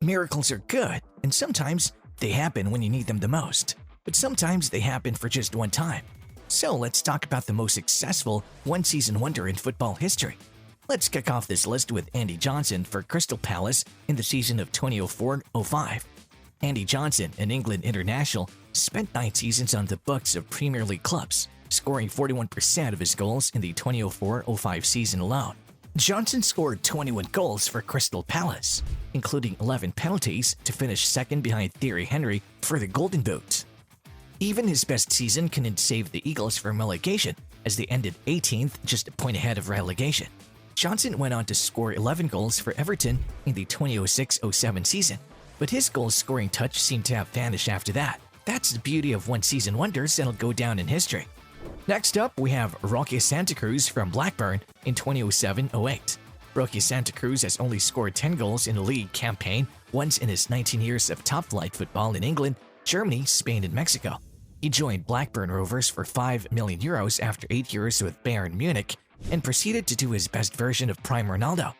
Miracles are good, and sometimes they happen when you need them the most. But sometimes they happen for just one time. So let's talk about the most successful one-season wonder in football history. Let's kick off this list with Andy Johnson for Crystal Palace in the season of 2004-05. Andy Johnson, an England international, spent 9 seasons on the books of Premier League clubs, scoring 41% of his goals in the 2004-05 season alone. Johnson scored 21 goals for Crystal Palace, including 11 penalties to finish second behind Thierry Henry for the Golden Boot. Even his best season couldn't save the Eagles from relegation, as they ended 18th, just a point ahead of relegation. Johnson went on to score 11 goals for Everton in the 2006-07 season, but his goal-scoring touch seemed to have vanished after that. That's the beauty of one-season wonders that'll go down in history. Next up, we have Roque Santa Cruz from Blackburn in 2007-08. Roque Santa Cruz has only scored 10 goals in a league campaign once in his 19 years of top-flight football in England, Germany, Spain, and Mexico. He joined Blackburn Rovers for €5 million after 8 years with Bayern Munich and proceeded to do his best version of prime Ronaldo.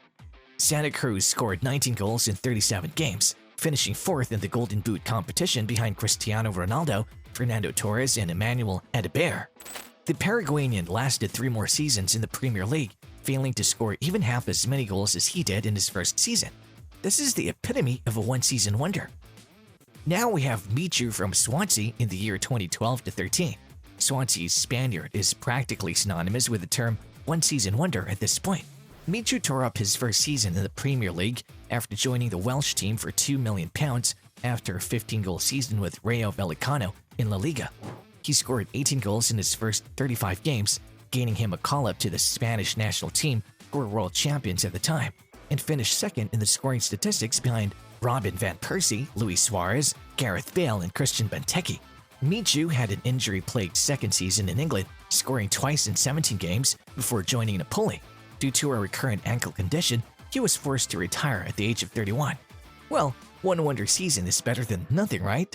Santa Cruz scored 19 goals in 37 games, finishing 4th in the Golden Boot competition behind Cristiano Ronaldo, Fernando Torres, and Emmanuel Adebayor. The Paraguayan lasted 3 more seasons in the Premier League, failing to score even half as many goals as he did in his first season. This is the epitome of a one-season wonder. Now we have Michu from Swansea in the year 2012-13. Swansea's Spaniard is practically synonymous with the term one-season wonder at this point. Michu tore up his first season in the Premier League after joining the Welsh team for £2 million after a 15-goal season with Rayo Vallecano in La Liga. He scored 18 goals in his first 35 games, gaining him a call-up to the Spanish national team, who were world champions at the time, and finished second in the scoring statistics behind Robin van Persie, Luis Suarez, Gareth Bale, and Christian Benteke. Michu had an injury-plagued second season in England, scoring twice in 17 games before joining Napoli. Due to a recurrent ankle condition, he was forced to retire at the age of 31. Well, one wonder season is better than nothing, right?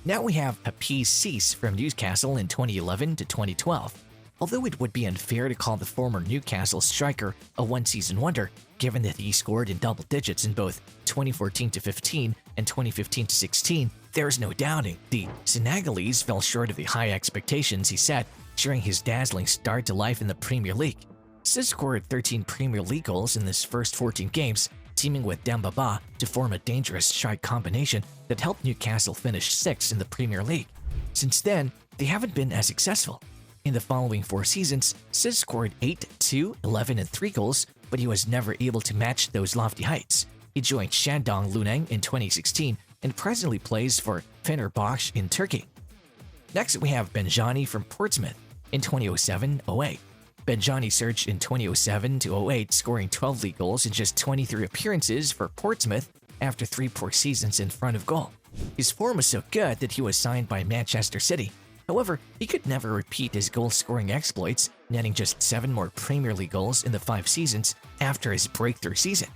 Now we have Hafiz Cees from Newcastle in 2011-2012. Although it would be unfair to call the former Newcastle striker a one-season wonder, given that he scored in double digits in both 2014-15 and 2015-16, there's no doubting the Senegalese fell short of the high expectations he set during his dazzling start to life in the Premier League. Cees scored 13 Premier League goals in his first 14 games, teaming with Demba Ba to form a dangerous strike combination that helped Newcastle finish 6th in the Premier League. Since then, they haven't been as successful. In the following 4 seasons, Cees scored 8, 2, 11, and 3 goals, but he was never able to match those lofty heights. He joined Shandong Luneng in 2016 and presently plays for Fenerbahce in Turkey. Next, we have Benjani from Portsmouth in 2007-08. Benjani surged in 2007-08, scoring 12 league goals in just 23 appearances for Portsmouth after 3 poor seasons in front of goal. His form was so good that he was signed by Manchester City. However, he could never repeat his goal-scoring exploits, netting just 7 more Premier League goals in the 5 seasons after his breakthrough season.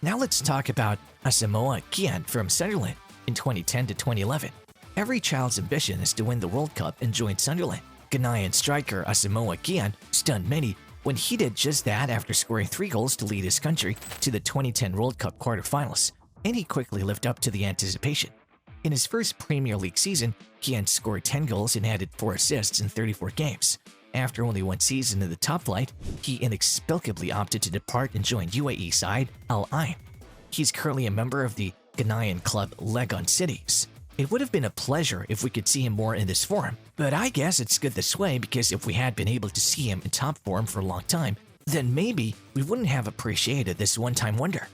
Now let's talk about Asamoah Gyan from Sunderland in 2010-2011. Every child's ambition is to win the World Cup and join Sunderland. Ghanaian striker Asamoah Gyan stunned many when he did just that after scoring 3 goals to lead his country to the 2010 World Cup quarterfinals, and he quickly lived up to the anticipation. In his first Premier League season, Gyan scored 10 goals and added 4 assists in 34 games. After only 1 season in the top flight, he inexplicably opted to depart and join UAE side Al Ain. He's currently a member of the Ghanaian club Legon Cities. It would have been a pleasure if we could see him more in this form, but I guess it's good this way because if we had been able to see him in top form for a long time, then maybe we wouldn't have appreciated this one-time wonder.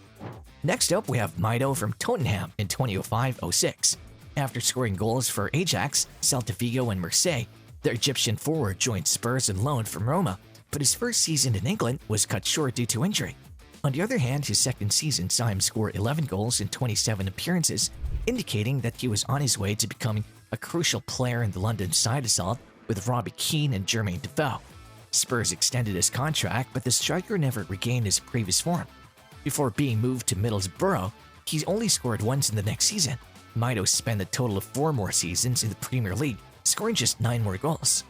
Next up, we have Maido from Tottenham in 2005-06. After scoring goals for Ajax, Celta Vigo, and Marseille, the Egyptian forward joined Spurs on loan from Roma, but his first season in England was cut short due to injury. On the other hand, his second season saw him score 11 goals in 27 appearances, indicating that he was on his way to becoming a crucial player in the London side assault with Robbie Keane and Jermaine Defoe. Spurs extended his contract, but the striker never regained his previous form. Before being moved to Middlesbrough, he only scored once in the next season. Maido spent a total of 4 more seasons in the Premier League, scoring just 9 more goals.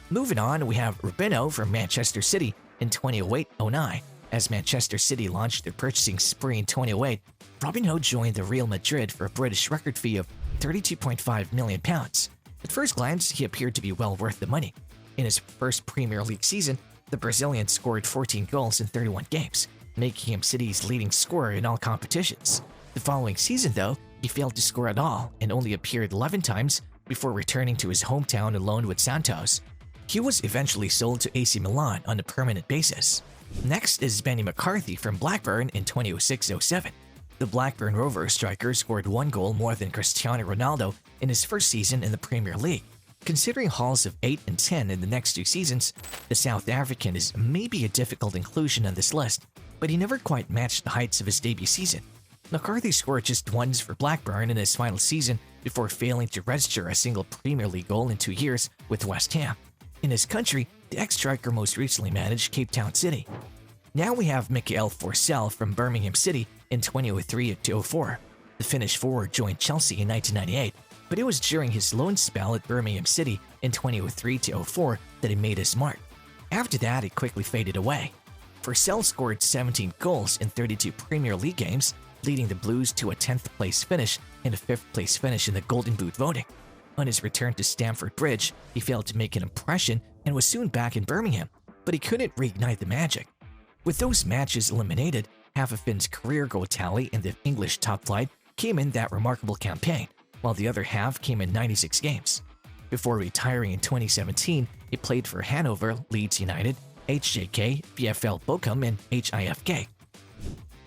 Moving on, we have Rubino from Manchester City in 2008-09. As Manchester City launched their purchasing spree in 2008, Robinho joined the Real Madrid for a British record fee of £32.5 million. At first glance, he appeared to be well worth the money. In his first Premier League season, the Brazilian scored 14 goals in 31 games, making him City's leading scorer in all competitions. The following season, though, he failed to score at all and only appeared 11 times before returning to his hometown alone with Santos. He was eventually sold to AC Milan on a permanent basis. Next is Benny McCarthy from Blackburn in 2006-07. The Blackburn Rovers striker scored 1 goal more than Cristiano Ronaldo in his first season in the Premier League. Considering hauls of 8 and 10 in the next 2 seasons, the South African is maybe a difficult inclusion on this list, but he never quite matched the heights of his debut season. McCarthy scored just once for Blackburn in his final season before failing to register a single Premier League goal in 2 years with West Ham. In his country, the ex-striker most recently managed Cape Town City. Now we have Mikael Forsell from Birmingham City in 2003-04. The Finnish forward joined Chelsea in 1998, but it was during his loan spell at Birmingham City in 2003-04 that he made his mark. After that, it quickly faded away. Forsell scored 17 goals in 32 Premier League games, leading the Blues to a 10th place finish and a 5th place finish in the Golden Boot voting. On his return to Stamford Bridge, he failed to make an impression and was soon back in Birmingham, but he couldn't reignite the magic. With those matches eliminated, half of Finn's career goal tally in the English top flight came in that remarkable campaign, while the other half came in 96 games. Before retiring in 2017, he played for Hanover, Leeds United, HJK, VfL Bochum, and HIFK.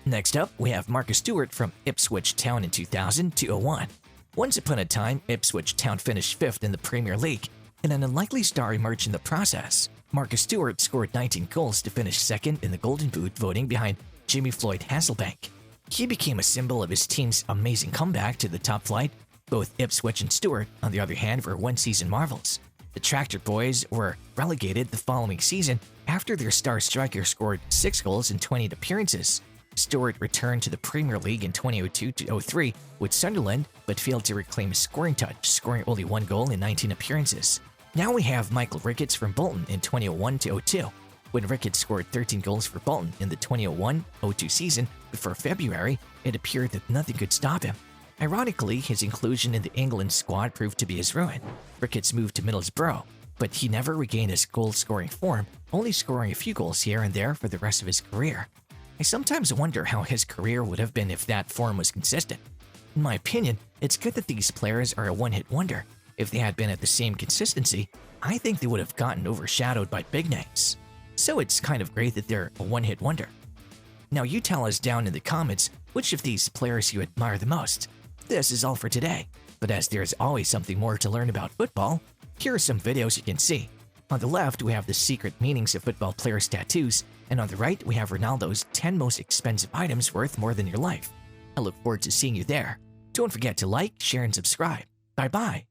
Next up, we have Marcus Stewart from Ipswich Town in 2000-01. Once upon a time, Ipswich Town finished 5th in the Premier League, and an unlikely star emerged in the process. Marcus Stewart scored 19 goals to finish 2nd in the Golden Boot voting behind Jimmy Floyd Hasselbank. He became a symbol of his team's amazing comeback to the top flight. Both Ipswich and Stewart, on the other hand, were one-season marvels. The Tractor Boys were relegated the following season after their star striker scored 6 goals in 20 appearances. Stewart returned to the Premier League in 2002-03 with Sunderland, but failed to reclaim his scoring touch, scoring only 1 goal in 19 appearances. Now we have Michael Ricketts from Bolton in 2001-02. When Ricketts scored 13 goals for Bolton in the 2001-02 season, before February, it appeared that nothing could stop him. Ironically, his inclusion in the England squad proved to be his ruin. Ricketts moved to Middlesbrough, but he never regained his goal-scoring form, only scoring a few goals here and there for the rest of his career. I sometimes wonder how his career would have been if that form was consistent. In my opinion, it's good that these players are a one-hit wonder. If they had been at the same consistency, I think they would have gotten overshadowed by big names. So it's kind of great that they're a one-hit wonder. Now you tell us down in the comments which of these players you admire the most. This is all for today, but as there's always something more to learn about football, here are some videos you can see. On the left, we have the secret meanings of football players' tattoos, and on the right, we have Ronaldo's 10 most expensive items worth more than your life. I look forward to seeing you there. Don't forget to like, share, and subscribe. Bye-bye.